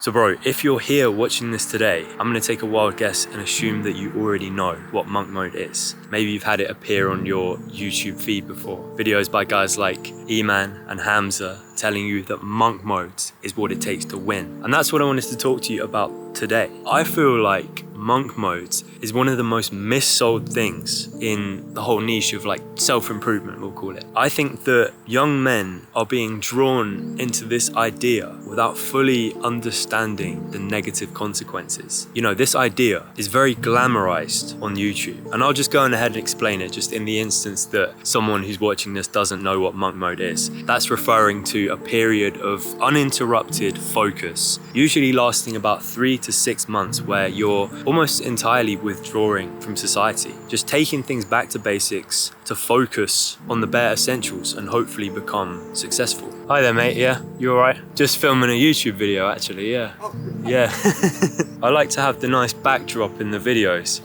So bro, if you're here watching this today, I'm gonna take a wild guess and assume that you already know what monk mode is. Maybe you've had it appear on your YouTube feed before. Videos by guys like E-Man and Hamza telling you that monk mode is what it takes to win. And that's what I wanted to talk to you about today. I feel like monk mode is one of the most missold things in the whole niche of like self-improvement, we'll call it. I think that young men are being drawn into this idea without fully understanding the negative consequences. You know, this idea is very glamorized on YouTube. And I'll just go on ahead and explain it just in the instance that someone who's watching this doesn't know what monk mode is. That's referring to a period of uninterrupted focus, usually lasting about 3 to 6 months, where you're almost entirely withdrawing from society, just taking things back to basics to focus on the bare essentials and hopefully become successful. Hi there, mate. Yeah, you all right? Just filming a YouTube video, actually. Yeah. Yeah. I like to have the nice backdrop in the videos.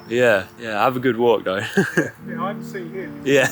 Yeah, have a good walk though. Yeah, I haven't seen him. Yeah.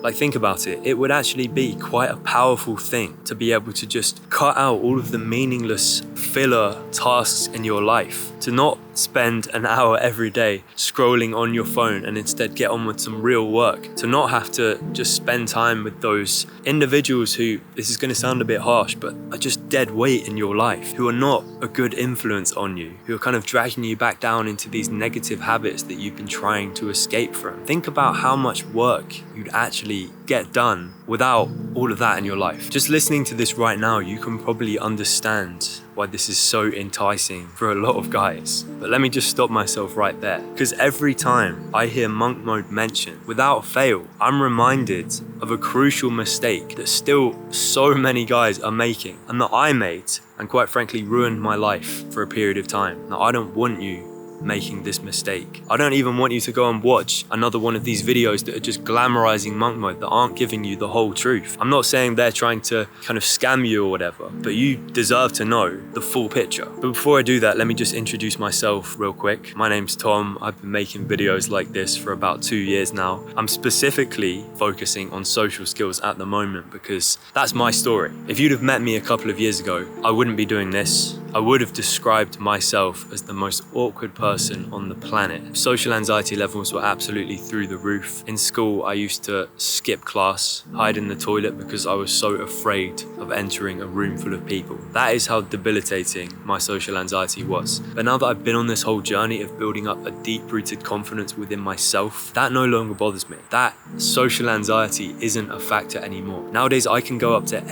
Like, think about it. It would actually be quite a powerful thing to be able to just cut out all of the meaningless filler tasks in your life, to not spend an hour every day scrolling on your phone and instead get on with some real work, to not have to just spend time with those individuals who, this is going to sound a bit harsh, but are just dead weight in your life, who are not a good influence on you, who are kind of dragging you back down into these negative habits that you've been trying to escape from. Think about how much work you'd actually get done without all of that in your life. Just listening to this right now, you can probably understand why this is so enticing for a lot of guys. But let me just stop myself right there, because every time I hear monk mode mentioned, without fail, I'm reminded of a crucial mistake that still so many guys are making, and that I made, and quite frankly ruined my life for a period of time. Now, I don't want you making this mistake. I don't even want you to go and watch another one of these videos that are just glamorizing monk mode, that aren't giving you the whole truth. I'm not saying they're trying to kind of scam you or whatever, but you deserve to know the full picture. But before I do that, let me just introduce myself real quick. My name's Tom. I've been making videos like this for about 2 years now. I'm specifically focusing on social skills at the moment because that's my story. If you'd have met me a couple of years ago, I wouldn't be doing this. I would have described myself as the most awkward person on the planet. Social anxiety levels were absolutely through the roof. In school, I used to skip class, hide in the toilet because I was so afraid of entering a room full of people. That is how debilitating my social anxiety was. But now that I've been on this whole journey of building up a deep-rooted confidence within myself, that no longer bothers me. That social anxiety isn't a factor anymore. Nowadays, I can go up to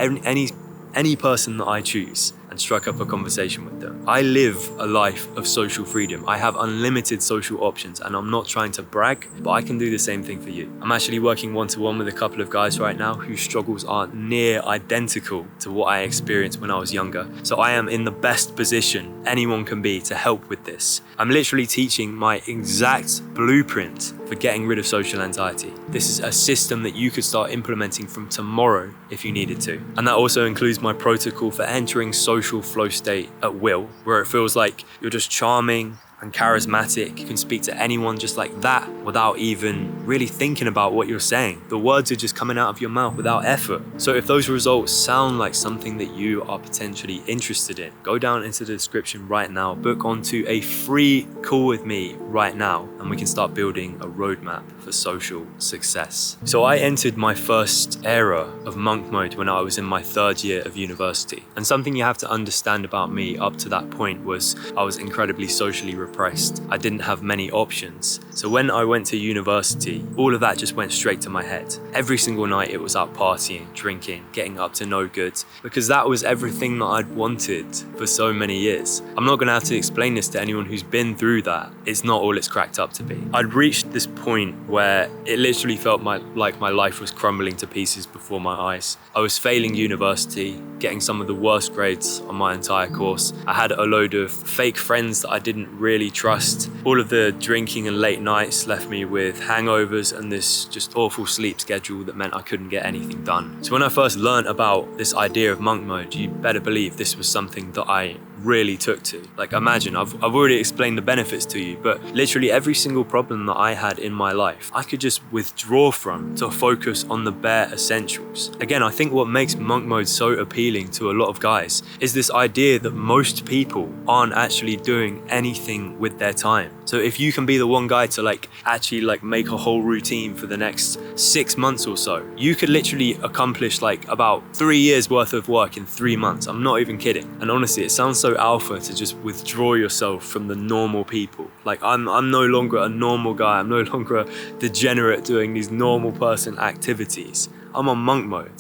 any person that I choose and strike up a conversation with them. I live a life of social freedom. I have unlimited social options, and I'm not trying to brag, but I can do the same thing for you. I'm actually working one-to-one with a couple of guys right now whose struggles are near identical to what I experienced when I was younger. So I am in the best position anyone can be to help with this. I'm literally teaching my exact blueprint for getting rid of social anxiety. This is a system that you could start implementing from tomorrow if you needed to. And that also includes my protocol for entering social flow state at will, where it feels like you're just charming and charismatic. You can speak to anyone just like that without even really thinking about what you're saying. The words are just coming out of your mouth without effort. So if those results sound like something that you are potentially interested in, go down into the description right now, book onto a free call with me right now, and we can start building a roadmap for social success. So I entered my first era of monk mode when I was in my 3rd year of university. And something you have to understand about me up to that point was I was incredibly socially repressed. I didn't have many options. So when I went to university, all of that just went straight to my head. Every single night it was out partying, drinking, getting up to no good, because that was everything that I'd wanted for so many years. I'm not gonna have to explain this to anyone who's been through that. It's not all it's cracked up to be. I'd reached this point where it literally felt like my life was crumbling to pieces before my eyes. I was failing university, getting some of the worst grades on my entire course. I had a load of fake friends that I didn't really trust. All of the drinking and late nights left me with hangovers and this just awful sleep schedule that meant I couldn't get anything done. So when I first learned about this idea of monk mode, you better believe this was something that I really took to. Like, imagine, I've already explained the benefits to you, but literally every single problem that I had in my life, I could just withdraw from to focus on the bare essentials. Again, I think what makes monk mode so appealing to a lot of guys is this idea that most people aren't actually doing anything with their time. So if you can be the one guy to actually make a whole routine for the next 6 months or so, you could literally accomplish about 3 years worth of work in 3 months. I'm not even kidding. And honestly, it sounds so alpha to just withdraw yourself from the normal people. I'm no longer a normal guy. I'm no longer a degenerate doing these normal person activities. I'm on monk mode.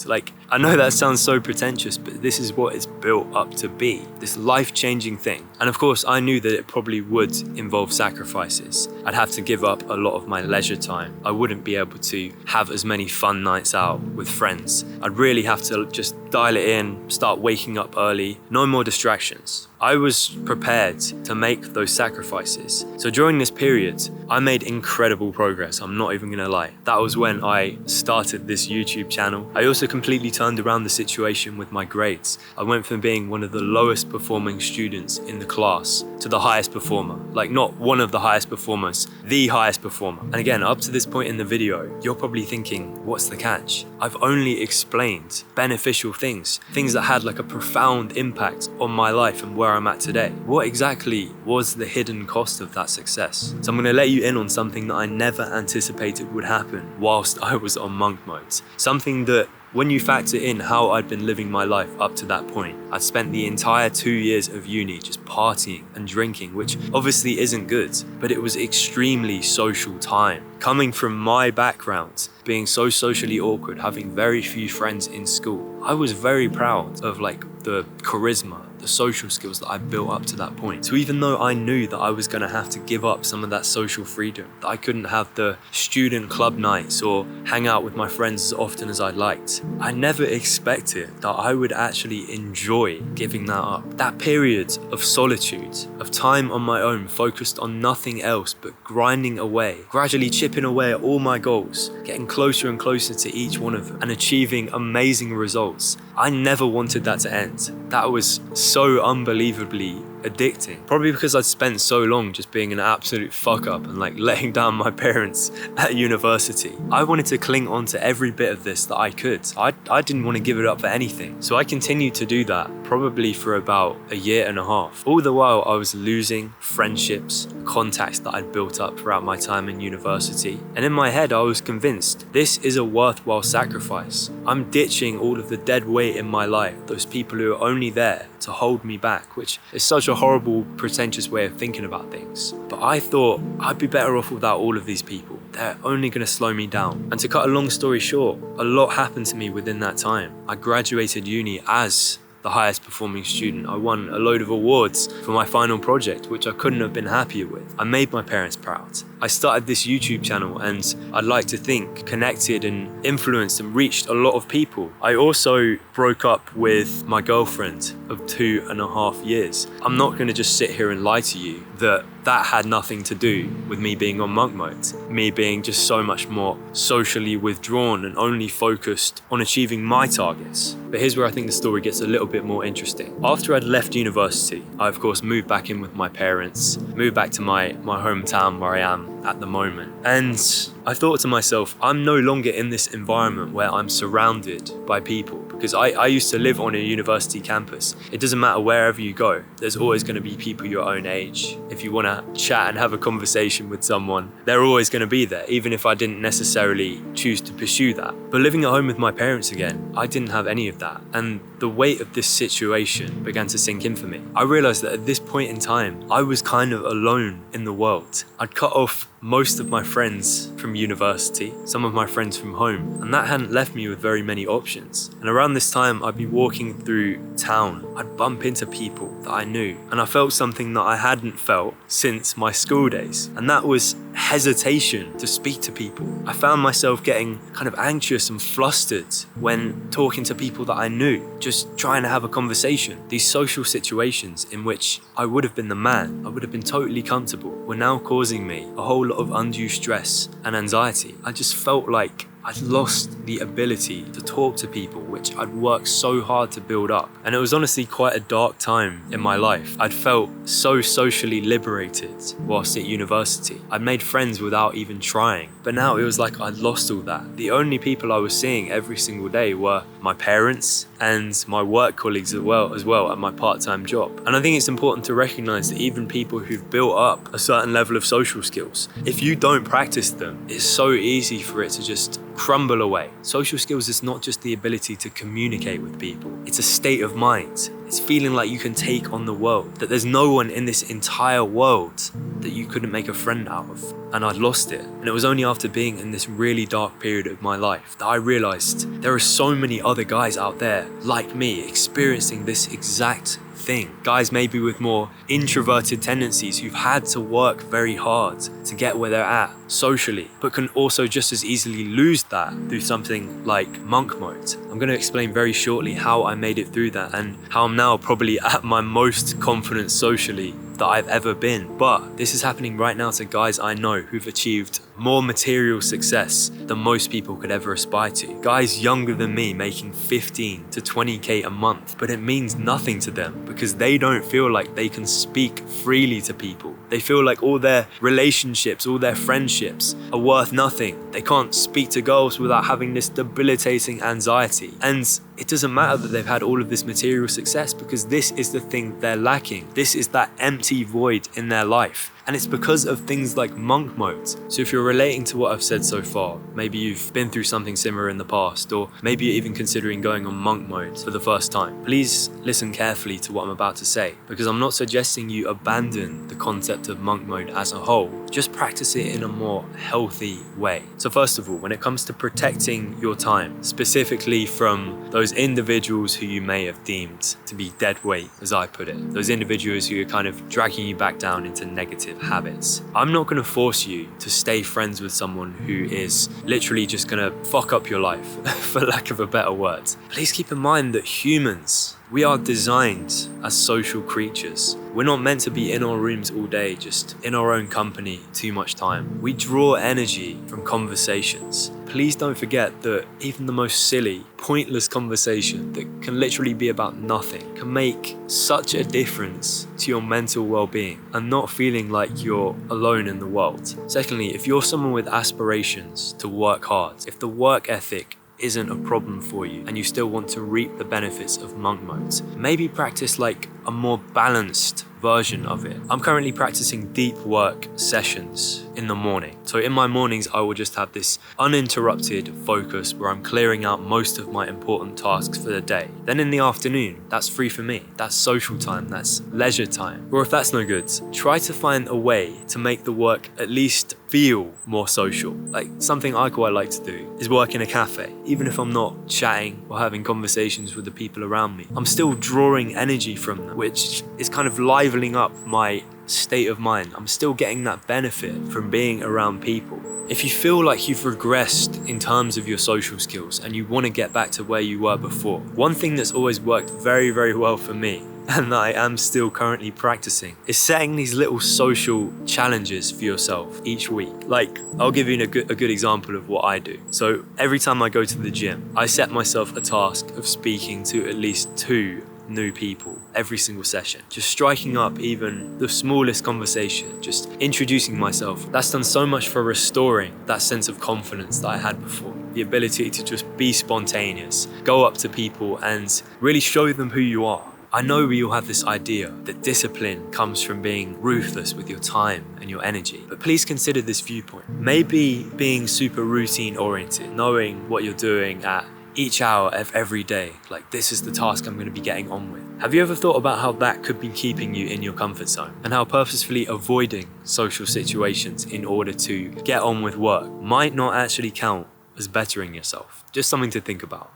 I know that sounds so pretentious, but this is what it's built up to be, this life-changing thing. And of course, I knew that it probably would involve sacrifices. I'd have to give up a lot of my leisure time. I wouldn't be able to have as many fun nights out with friends. I'd really have to just dial it in, start waking up early, no more distractions. I was prepared to make those sacrifices. So during this period, I made incredible progress. I'm not even gonna lie. That was when I started this YouTube channel. I also completely turned around the situation with my grades. I went from being one of the lowest performing students in the class to the highest performer. Not one of the highest performers, the highest performer. And again, up to this point in the video, you're probably thinking, what's the catch? I've only explained beneficial things that had a profound impact on my life and where I'm at today. What exactly was the hidden cost of that success? So I'm gonna let you in on something that I never anticipated would happen whilst I was on monk mode. Something that, when you factor in how I'd been living my life up to that point, I'd spent the entire 2 years of uni just partying and drinking, which obviously isn't good, but it was extremely social time. Coming from my background, being so socially awkward, having very few friends in school, I was very proud of the charisma, the social skills that I built up to that point. So even though I knew that I was gonna have to give up some of that social freedom, that I couldn't have the student club nights or hang out with my friends as often as I'd liked, I never expected that I would actually enjoy giving that up. That period of solitude, of time on my own, focused on nothing else but grinding away, gradually chipping away at all my goals, getting closer and closer to each one of them, and achieving amazing results. I never wanted that to end. That was so unbelievably addicting. Probably because I'd spent so long just being an absolute fuck up and letting down my parents at university. I wanted to cling on to every bit of this that I could. I didn't want to give it up for anything. So I continued to do that probably for about 1.5 years. All the while I was losing friendships, contacts that I'd built up throughout my time in university. And in my head, I was convinced this is a worthwhile sacrifice. I'm ditching all of the dead weight in my life, those people who are only there to hold me back, which is such a horrible, pretentious way of thinking about things. But I thought I'd be better off without all of these people. They're only gonna slow me down. And to cut a long story short, a lot happened to me within that time. I graduated uni as the highest performing student. I won a load of awards for my final project, which I couldn't have been happier with. I made my parents proud. I started this YouTube channel and I'd like to think connected and influenced and reached a lot of people. I also broke up with my girlfriend of 2.5 years. I'm not gonna just sit here and lie to you that had nothing to do with me being on monk mode, me being just so much more socially withdrawn and only focused on achieving my targets. But here's where I think the story gets a little bit more interesting. After I'd left university, I of course moved back in with my parents, moved back to my hometown where I am at the moment. And I thought to myself, I'm no longer in this environment where I'm surrounded by people, because I used to live on a university campus. It doesn't matter wherever you go, there's always going to be people your own age. If you want to chat and have a conversation with someone, they're always going to be there, even if I didn't necessarily choose to pursue that. But living at home with my parents again, I didn't have any of that. And the weight of this situation began to sink in for me. I realized that at this point in time, I was kind of alone in the world. I'd cut off most of my friends from university, some of my friends from home, and that hadn't left me with very many options. And around this time, I'd be walking through town, I'd bump into people that I knew, and I felt something that I hadn't felt since my school days, and that was hesitation to speak to people. I found myself getting kind of anxious and flustered when talking to people that I knew, just trying to have a conversation. These social situations in which I would have been the man, I would have been totally comfortable, were now causing me a whole lot of undue stress and anxiety. I just felt like I'd lost the ability to talk to people, which I'd worked so hard to build up. And it was honestly quite a dark time in my life. I'd felt so socially liberated whilst at university. I'd made friends without even trying. But now it was like I'd lost all that. The only people I was seeing every single day were my parents and my work colleagues as well at my part-time job. And I think it's important to recognize that even people who've built up a certain level of social skills, if you don't practice them, it's so easy for it to just crumble away. Social skills is not just the ability to communicate with people. It's a state of mind. It's feeling like you can take on the world, that there's no one in this entire world that you couldn't make a friend out of. And I'd lost it. And it was only after being in this really dark period of my life that I realized there are so many other guys out there like me experiencing this exact thing. Guys maybe with more introverted tendencies who've had to work very hard to get where they're at socially, but can also just as easily lose that through something like monk mode. I'm going to explain very shortly how I made it through that and how I'm now probably at my most confident socially that I've ever been. But this is happening right now to guys I know who've achieved more material success than most people could ever aspire to. Guys younger than me making 15 to 20k a month, but it means nothing to them because they don't feel like they can speak freely to people. They feel like all their relationships, all their friendships are worth nothing. They can't speak to girls without having this debilitating anxiety. And it doesn't matter that they've had all of this material success because this is the thing they're lacking. This is that empty void in their life. And it's because of things like monk mode. So if you're relating to what I've said so far, maybe you've been through something similar in the past, or maybe you're even considering going on monk mode for the first time, please listen carefully to what I'm about to say, because I'm not suggesting you abandon the concept of monk mode as a whole. Just practice it in a more healthy way. So first of all, when it comes to protecting your time, specifically from those individuals who you may have deemed to be dead weight, as I put it, those individuals who are kind of dragging you back down into negative habits. I'm not going to force you to stay friends with someone who is literally just going to fuck up your life, for lack of a better word. Please keep in mind that humans, we are designed as social creatures. We're not meant to be in our rooms all day, just in our own company too much time. We draw energy from conversations. Please don't forget that even the most silly, pointless conversation that can literally be about nothing can make such a difference to your mental well-being and not feeling like you're alone in the world. Secondly, if you're someone with aspirations to work hard, if the work ethic isn't a problem for you and you still want to reap the benefits of monk mode, maybe practice like a more balanced version of it. I'm currently practicing deep work sessions in the morning. So in my mornings, I will just have this uninterrupted focus where I'm clearing out most of my important tasks for the day. Then in the afternoon, that's free for me. That's social time, that's leisure time. Or if that's no good, try to find a way to make the work at least feel more social. Like something I quite like to do is work in a cafe. Even if I'm not chatting or having conversations with the people around me, I'm still drawing energy from them, which is kind of livening up my state of mind. I'm still getting that benefit from being around people. If you feel like you've regressed in terms of your social skills and you want to get back to where you were before, one thing that's always worked very, very well for me, and that I am still currently practicing, is setting these little social challenges for yourself each week. Like, I'll give you a good example of what I do. So every time I go to the gym, I set myself a task of speaking to at least 2 new people every single session. Just striking up even the smallest conversation, just introducing myself. That's done so much for restoring that sense of confidence that I had before. The ability to just be spontaneous, go up to people and really show them who you are. I know we all have this idea that discipline comes from being ruthless with your time and your energy, but please consider this viewpoint. Maybe being super routine oriented, knowing what you're doing at each hour of every day, like this is the task I'm going to be getting on with. Have you ever thought about how that could be keeping you in your comfort zone and how purposefully avoiding social situations in order to get on with work might not actually count as bettering yourself? Just something to think about.